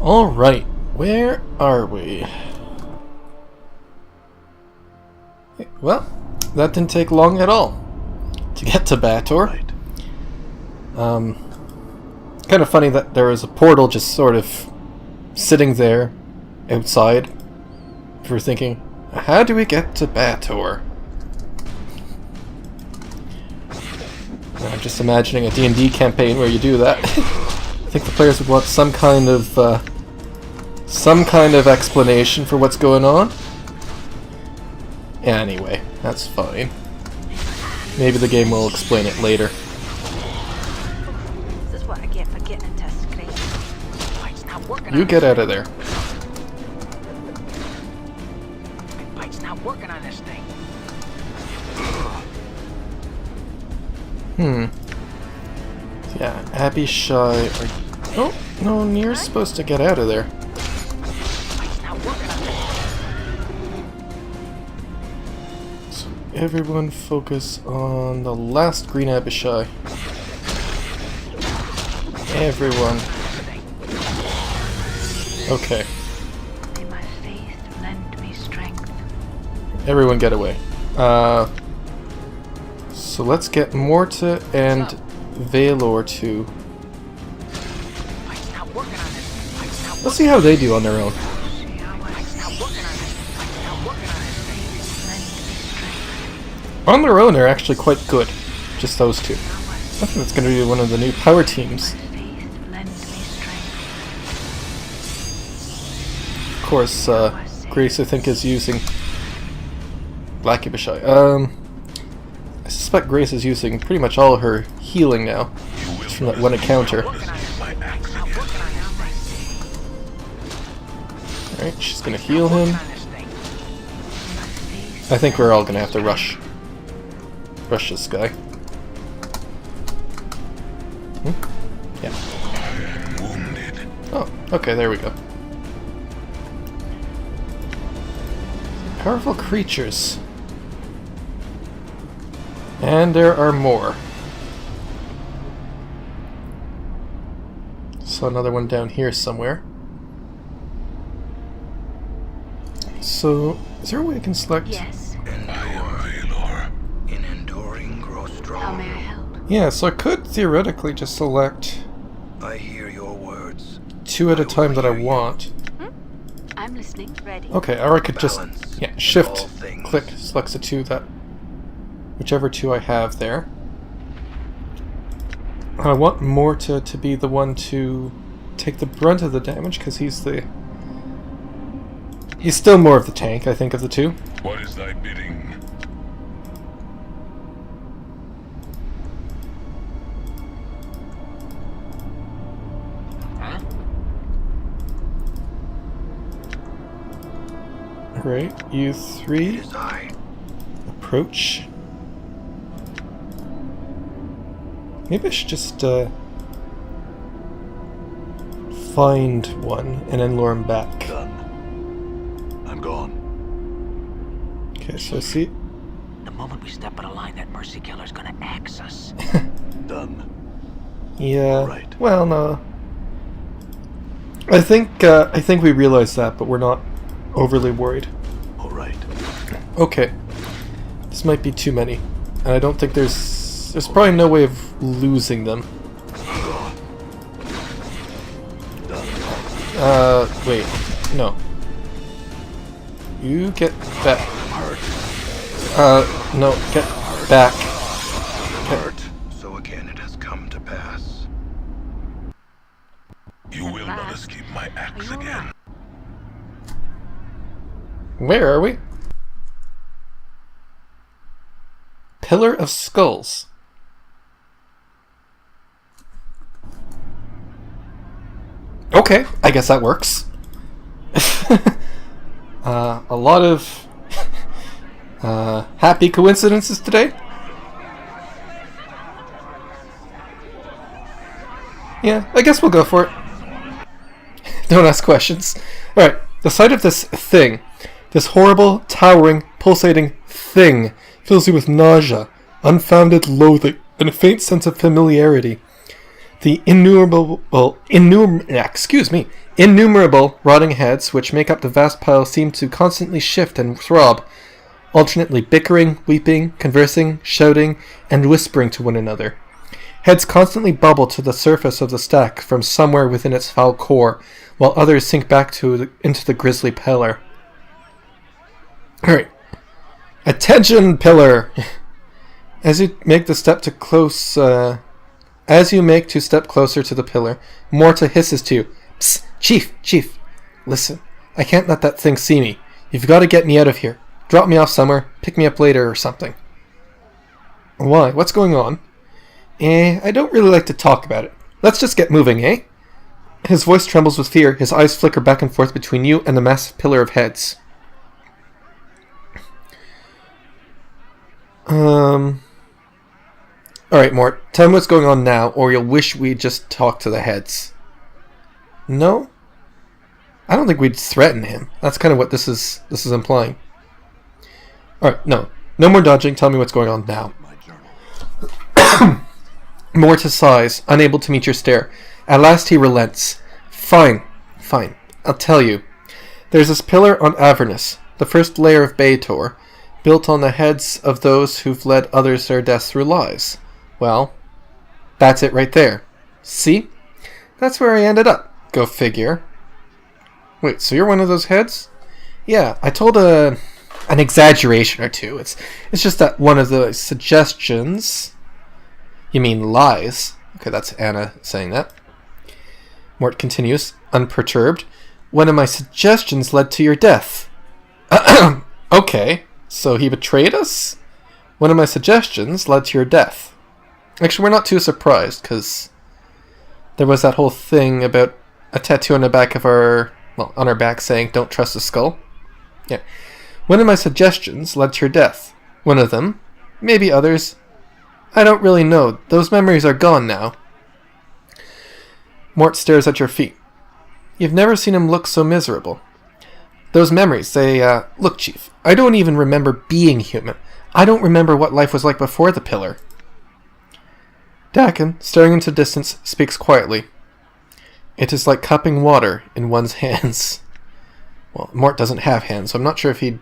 Alright, where are we? Well, that didn't take long at all to get to Baator. Kind of funny that there was a portal just sort of sitting there outside. If we're thinking, how do we get to Baator? I'm just imagining a D&D campaign where you do that. I think the players would want some kind of explanation for what's going on. Anyway, that's fine. Maybe the game will explain it later. This is what I get for getting into a scrape. It's not working. You get out of there. My bike's not working on this thing. Yeah, Abby, Shy, are... Oh, no, Nier's supposed to get out of there. Bike's not working on this. So everyone focus on the last green Abishai. Everyone. Okay. May my faith lend me strength. Everyone get away. So let's get Morta and Valor to... Bike's not working on this. Bike's not Let's see how they do on their own. Bike's not working on this. Bike's not working on this. Lend me strength. On their own, they're actually quite good. Just those two. I think that's going to be one of the new power teams. Faith lend me strength. Of course, Grace, I think, is using... Black Abishai. I suspect Grace is using pretty much all her healing now. Just from that one encounter. Alright, she's gonna heal him. I think we're all gonna have to rush this guy. Yeah. Oh, okay, there we go. Powerful creatures. And there are more. Saw another one down here somewhere. So, is there a way I can select? Yes. Endure. In enduring, grow strong. How may I help? Yeah, so I could theoretically just select I hear your words. 2 at a time that I want. I'm listening. Ready. Okay, or I could just, Balance yeah, in shift, all things. click, selects the 2 that, whichever 2 I have there. I want Morta to be the one to take the brunt of the damage, because he's still more of the tank, I think, of the 2. What is thy bidding? Great, you 3, It is I. approach. Maybe I should just find one and then lure him back. Done. I'm gone. Okay, so see, The moment we step out of line, that mercy killer's gonna axe us. Done. yeah. Right. Well, no. I think we realize that, but we're not overly worried. All right. Okay, this might be too many, and I don't think there's probably no way of losing them. Wait, no. You get back. No, get back. Hurt. So again, it has come to pass. You will not escape my axe again. Where are we? Pillar of Skulls. Okay, I guess that works. A lot of happy coincidences today. Yeah, I guess we'll go for it. Don't ask questions. Alright, the sight of this thing, this horrible, towering, pulsating thing, fills you with nausea, unfounded loathing, and a faint sense of familiarity. The innumerable rotting heads which make up the vast pile seem to constantly shift and throb, alternately bickering, weeping, conversing, shouting, and whispering to one another. Heads constantly bubble to the surface of the stack from somewhere within its foul core, while others sink back into the grisly pillar. Alright. Attention, pillar! As you make to step closer to the pillar, Morta hisses to you. Psst! Chief! Listen, I can't let that thing see me. You've got to get me out of here. Drop me off somewhere, pick me up later or something. Why? What's going on? I don't really like to talk about it. Let's just get moving, eh? His voice trembles with fear, his eyes flicker back and forth between you and the massive pillar of heads. Alright, Mort, tell me what's going on now, or you'll wish we'd just talk to the heads. No? I don't think we'd threaten him. That's kind of what this is implying. Alright, no more dodging, tell me what's going on now. Morta sighs, unable to meet your stare. At last he relents. Fine. I'll tell you. There's this pillar on Avernus, the first layer of Baator, built on the heads of those who've led others their deaths through lies. Well, that's it right there. See? That's where I ended up. Go figure. Wait, so you're one of those heads? Yeah, I told an exaggeration or two. It's just that one of the suggestions... You mean lies. Okay, that's Anna saying that. Mort continues, unperturbed. One of my suggestions led to your death. Okay, so he betrayed us? One of my suggestions led to your death. Actually, we're not too surprised, because there was that whole thing about a tattoo on the back of on our back saying, don't trust the skull. Yeah. One of my suggestions led to your death. One of them. Maybe others. I don't really know. Those memories are gone now. Mort stares at your feet. You've never seen him look so miserable. Those memories, look, Chief, I don't even remember being human. I don't remember what life was like before the pillar. Dakin, staring into distance, speaks quietly. It is like cupping water in one's hands. Well, Mort doesn't have hands, so I'm not sure if he'd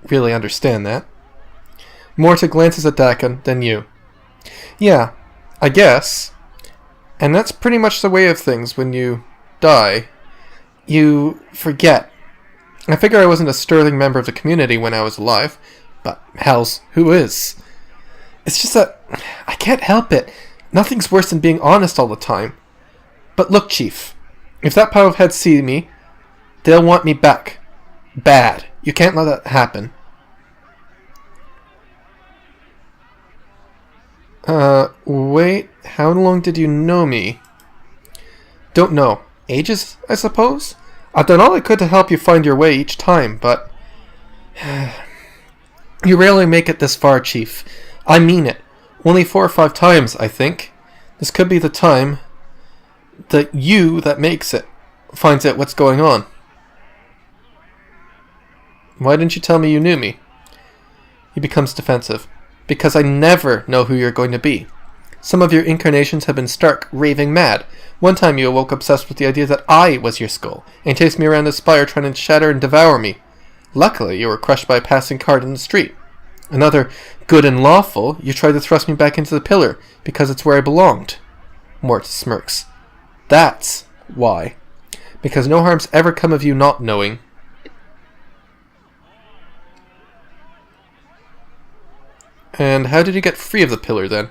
really understand that. Morta glances at Dakin, then you. Yeah, I guess. And that's pretty much the way of things when you die. You forget. I figure I wasn't a sterling member of the community when I was alive, but hells, who is? It's just that I can't help it. Nothing's worse than being honest all the time. But look, Chief, if that pile of heads see me, they'll want me back. Bad. You can't let that happen. Wait, how long did you know me? Don't know. Ages, I suppose? I've done all I could to help you find your way each time, but... You rarely make it this far, Chief. I mean it. Only 4 or 5 times, I think. This could be the time that you that makes it finds out what's going on. Why didn't you tell me you knew me? He becomes defensive. Because I never know who you're going to be. Some of your incarnations have been stark, raving mad. One time you awoke obsessed with the idea that I was your skull, and chased me around the spire trying to shatter and devour me. Luckily, you were crushed by a passing cart in the street. Another, good and lawful, you tried to thrust me back into the pillar, because it's where I belonged. Mort smirks. That's why. Because no harm's ever come of you not knowing. And how did you get free of the pillar, then?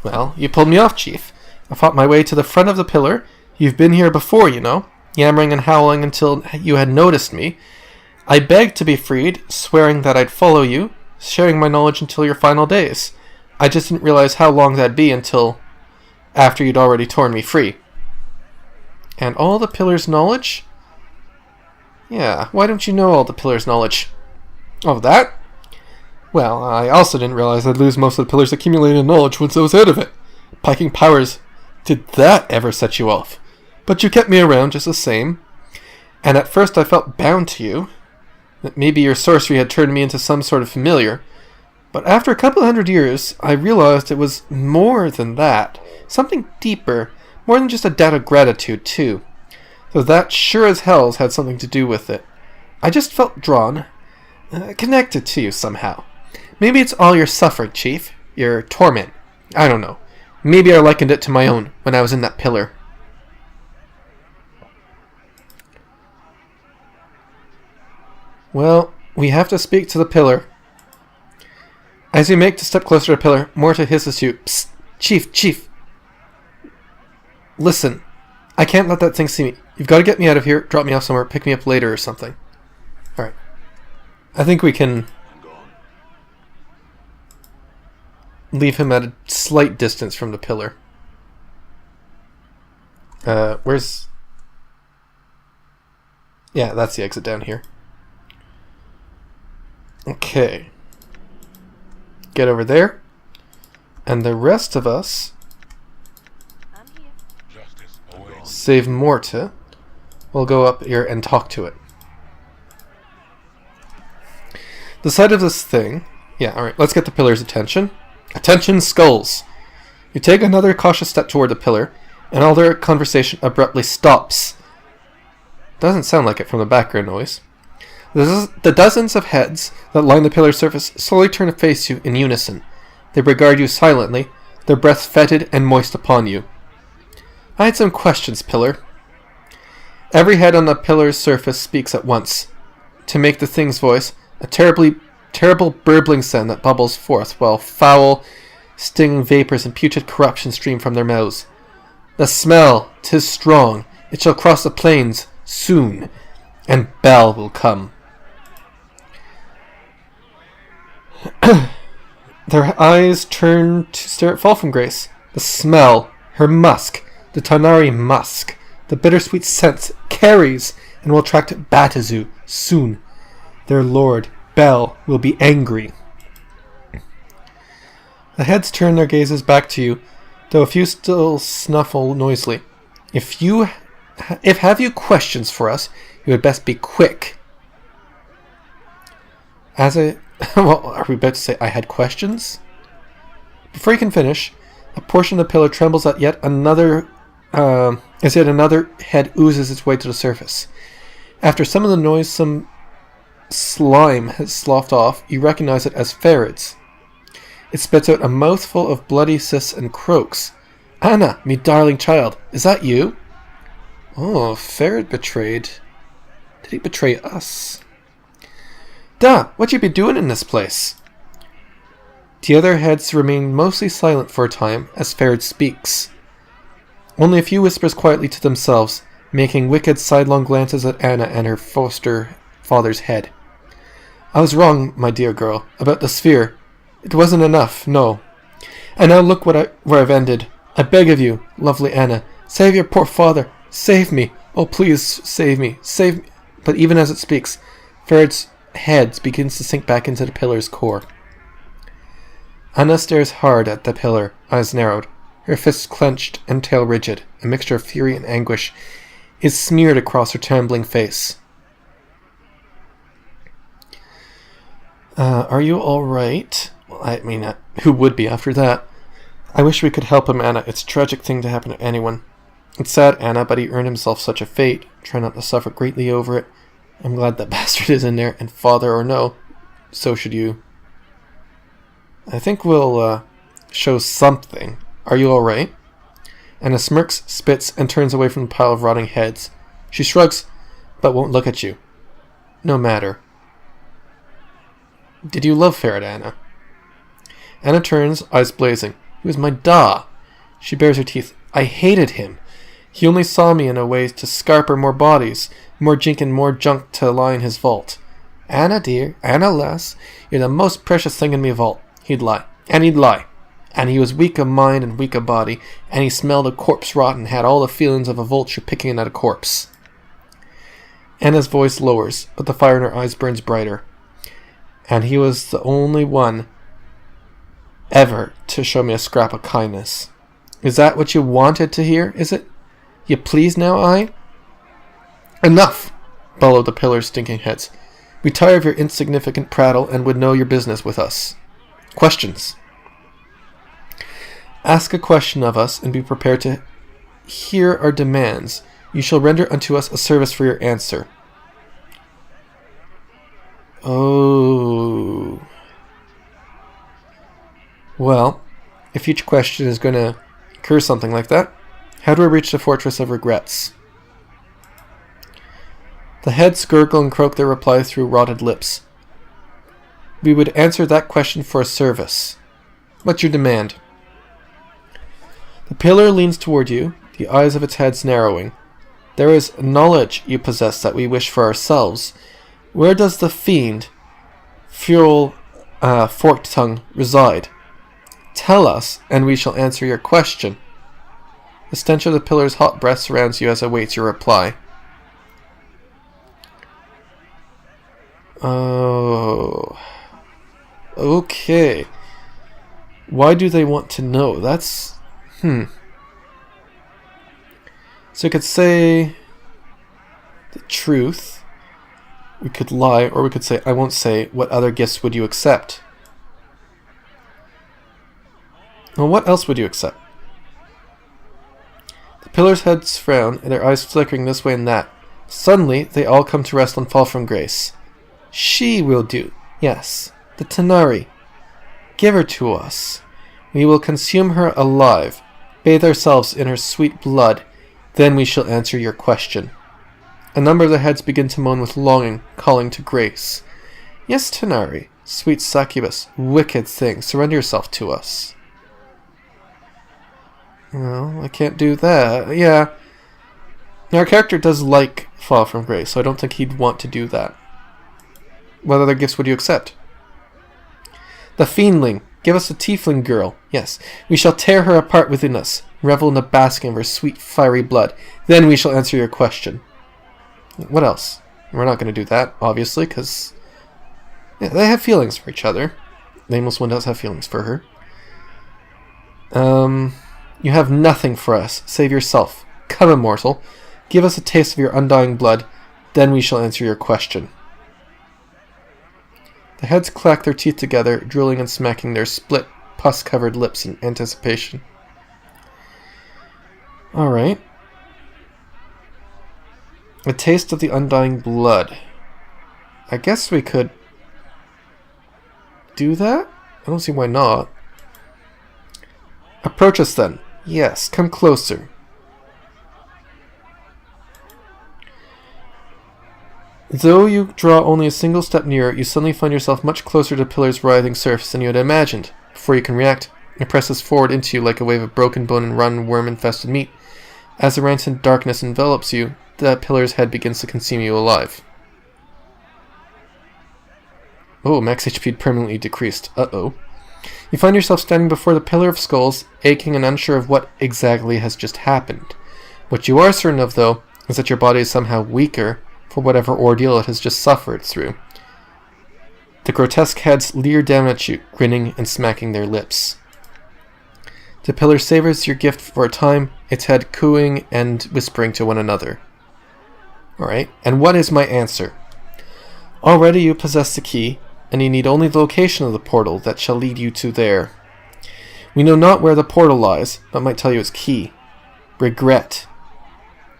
Well, you pulled me off, Chief. I fought my way to the front of the pillar. You've been here before, you know, yammering and howling until you had noticed me. I begged to be freed, swearing that I'd follow you, sharing my knowledge until your final days. I just didn't realize how long that'd be until after you'd already torn me free. And all the pillar's knowledge? Yeah, why don't you know all the pillar's knowledge? Oh, that? Well, I also didn't realize I'd lose most of the pillar's accumulated knowledge once I was out of it. Piking powers, did that ever set you off? But you kept me around just the same. And at first I felt bound to you. That maybe your sorcery had turned me into some sort of familiar. But after a couple 100 years, I realized it was more than that. Something deeper. More than just a debt of gratitude, too. Though that sure as hell's had something to do with it. I just felt drawn, connected to you somehow. Maybe it's all your suffering, Chief. Your torment. I don't know. Maybe I likened it to my own when I was in that pillar. Well, we have to speak to the pillar. As you make to step closer to the pillar, Morta hisses to you. Psst, Chief. Listen, I can't let that thing see me. You've got to get me out of here, drop me off somewhere, pick me up later or something. Alright. I think we can leave him at a slight distance from the pillar. Where's... Yeah, that's the exit down here. Okay. Get over there. And the rest of us... save Morta. We'll go up here and talk to it. The sight of this thing... Yeah, alright, let's get the pillar's attention. Attention, skulls! You take another cautious step toward the pillar, and all their conversation abruptly stops. Doesn't sound like it from the background noise. The dozens of heads that line the pillar's surface slowly turn to face you in unison. They regard you silently, their breath fetid and moist upon you. I had some questions, Pillar. Every head on the pillar's surface speaks at once. To make the thing's voice, a terrible burbling sound that bubbles forth, while foul, stinging vapors and putrid corruption stream from their mouths. The smell, 'tis strong, it shall cross the plains, soon, and Bel will come. Their eyes turn to stare at Fall from Grace. The smell, her musk, the Tanari musk, the bittersweet scent carries and will attract Batazu soon. Their lord, Bel, will be angry. The heads turn their gazes back to you, though a few still snuffle noisily. If have you questions for us, you had best be quick. Well, are we about to say I had questions? Before you can finish, a portion of the pillar trembles at yet another head oozes its way to the surface. After some of the noise, some slime has sloughed off, you recognize it as Ferid's. It spits out a mouthful of bloody cysts and croaks. Anna, me darling child, is that you? Oh, Ferid betrayed. Did he betray us? Da, what you be doing in this place? The other heads remain mostly silent for a time as Ferid speaks. Only a few whispers quietly to themselves, making wicked sidelong glances at Anna and her foster father's head. I was wrong, my dear girl, about the sphere. It wasn't enough, no. And now look where I've ended. I beg of you, lovely Anna, save your poor father. Save me. Oh, please, save me. Save me. But even as it speaks, Ferid's head begins to sink back into the pillar's core. Anna stares hard at the pillar, eyes narrowed, her fists clenched and tail rigid. A mixture of fury and anguish is smeared across her trembling face. Are you alright? Well, I mean, who would be after that? I wish we could help him, Anna. It's a tragic thing to happen to anyone. It's sad, Anna, but he earned himself such a fate. Try not to suffer greatly over it. I'm glad that bastard is in there, and father or no, so should you. I think we'll show something. Are you alright? Anna smirks, spits, and turns away from the pile of rotting heads. She shrugs, but won't look at you. No matter. Did you love Ferid, Anna? Anna turns, eyes blazing. He was my da. She bares her teeth. I hated him. He only saw me in a way to scarper more bodies, more jink and more junk to lie in his vault. Anna, dear, Anna, lass, you're the most precious thing in me vault. He'd lie. And he'd lie. And he was weak of mind and weak of body, and he smelled a corpse rot and had all the feelings of a vulture picking at a corpse. Anna's voice lowers, but the fire in her eyes burns brighter. And he was the only one ever to show me a scrap of kindness. Is that what you wanted to hear, is it? You pleased now, I? Enough! Bellowed the pillar's stinking heads. We tire of your insignificant prattle and would know your business with us. Questions. Ask a question of us and be prepared to hear our demands. You shall render unto us a service for your answer. Oh. Well, if each question is going to occur something like that, how do I reach the Fortress of Regrets? The heads gurgle and croak their reply through rotted lips. We would answer that question for a service. What's your demand? The pillar leans toward you, the eyes of its heads narrowing. There is knowledge you possess that we wish for ourselves. Where does the fiend, Forked Tongue, reside? Tell us, and we shall answer your question. The stench of the pillar's hot breath surrounds you as it awaits your reply. Oh. Okay. Why do they want to know? That's... So you could say the truth. We could lie, or we could say, I won't say. What other gifts would you accept? Well, what else would you accept? The pillars' heads frown, and their eyes flickering this way and that. Suddenly, they all come to rest and fall from grace. She will do. Yes, the Tanari. Give her to us. We will consume her alive, bathe ourselves in her sweet blood, then we shall answer your question. A number of the heads begin to moan with longing, calling to grace. Yes, Tanari, sweet succubus, wicked thing, surrender yourself to us. Well, I can't do that. Yeah. Now, our character does like fall from grace, so I don't think he'd want to do that. What other gifts would you accept? The Fiendling. Give us a tiefling girl. Yes. We shall tear her apart within us. Revel in the basking of her sweet, fiery blood. Then we shall answer your question. What else? We're not going to do that, obviously, because they have feelings for each other. Nameless One does have feelings for her. You have nothing for us, save yourself. Come, immortal. Give us a taste of your undying blood. Then we shall answer your question. The heads clack their teeth together, drooling and smacking their split, pus-covered lips in anticipation. Alright. A taste of the undying blood. I guess we could do that? I don't see why not. Approach us then. Yes, come closer. Though you draw only a single step nearer, you suddenly find yourself much closer to the pillar's writhing surface than you had imagined. Before you can react, it presses forward into you like a wave of broken bone and rotten worm-infested meat. As the rancid darkness envelops you, that pillar's head begins to consume you alive. Oh, max HP permanently decreased. Uh-oh. You find yourself standing before the Pillar of Skulls, aching and unsure of what exactly has just happened. What you are certain of, though, is that your body is somehow weaker for whatever ordeal it has just suffered through. The grotesque heads leer down at you, grinning and smacking their lips. The pillar savors your gift for a time, its head cooing and whispering to one another. Alright, and what is my answer? Already you possess the key, and you need only the location of the portal that shall lead you to there. We know not where the portal lies, but might tell you its key. Regret.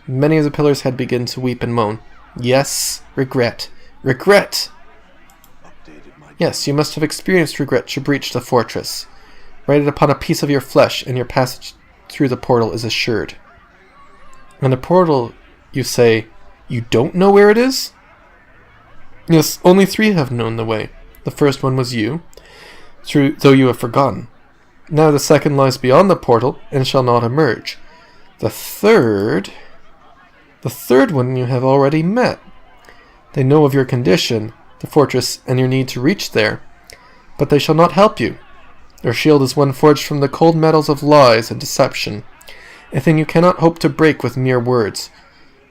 Many of the pillars' head begin to weep and moan. Yes, regret. Regret! Yes, you must have experienced regret to breach the fortress. Write it upon a piece of your flesh, and your passage through the portal is assured. And the portal, you say, you don't know where it is? Yes, only 3 have known the way. The first one was you, though you have forgotten. Now the second lies beyond the portal, and shall not emerge. The third one you have already met. They know of your condition, the fortress, and your need to reach there, but they shall not help you. Their shield is one forged from the cold metals of lies and deception, a thing you cannot hope to break with mere words.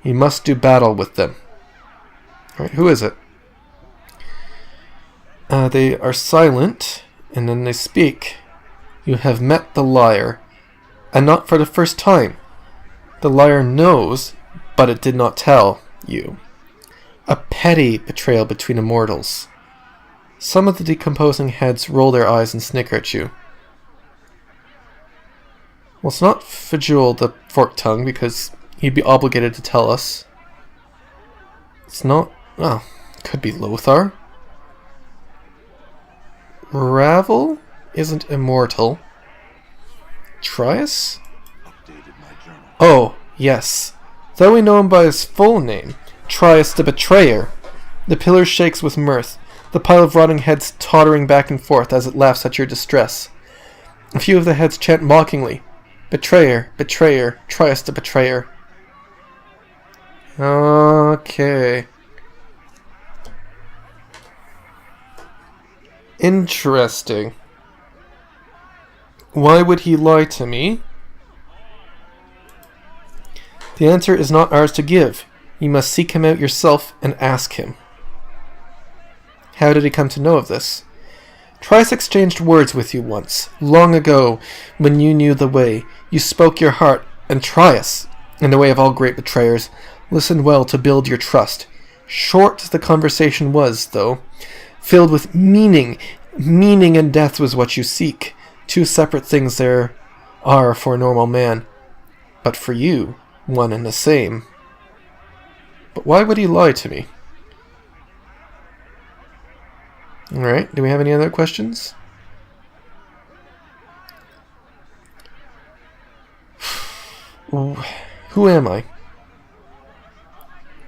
You must do battle with them. Alright, who is it? They are silent, and then they speak. You have met the liar, and not for the first time. The liar knows, but it did not tell you. A petty betrayal between immortals. Some of the decomposing heads roll their eyes and snicker at you. Well, it's not Fajul the Forked Tongue, because he'd be obligated to tell us. It's not... Oh, could be Lothar. Ravel isn't immortal. Trias? Oh, yes. Though we know him by his full name, Trias the Betrayer. The pillar shakes with mirth, the pile of rotting heads tottering back and forth as it laughs at your distress. A few of the heads chant mockingly, Betrayer, Betrayer, Trias the Betrayer. Okay. Interesting. Why would he lie to me? The answer is not ours to give. You must seek him out yourself and ask him. How did he come to know of this? Trias exchanged words with you once, long ago, when you knew the way. You spoke your heart, and Trias, in the way of all great betrayers, listened well to build your trust. Short the conversation was, though, filled with meaning. Meaning and death was what you seek. Two separate things there are for a normal man. But for you, one and the same. But why would he lie to me? Alright, do we have any other questions? Who am I?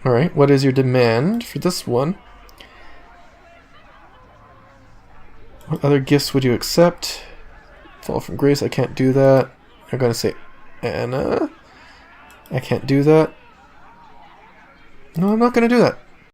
Alright, what is your demand for this one? What other gifts would you accept? Fall from grace, I can't do that. I'm going to say Anna. I can't do that. No, I'm not going to do that.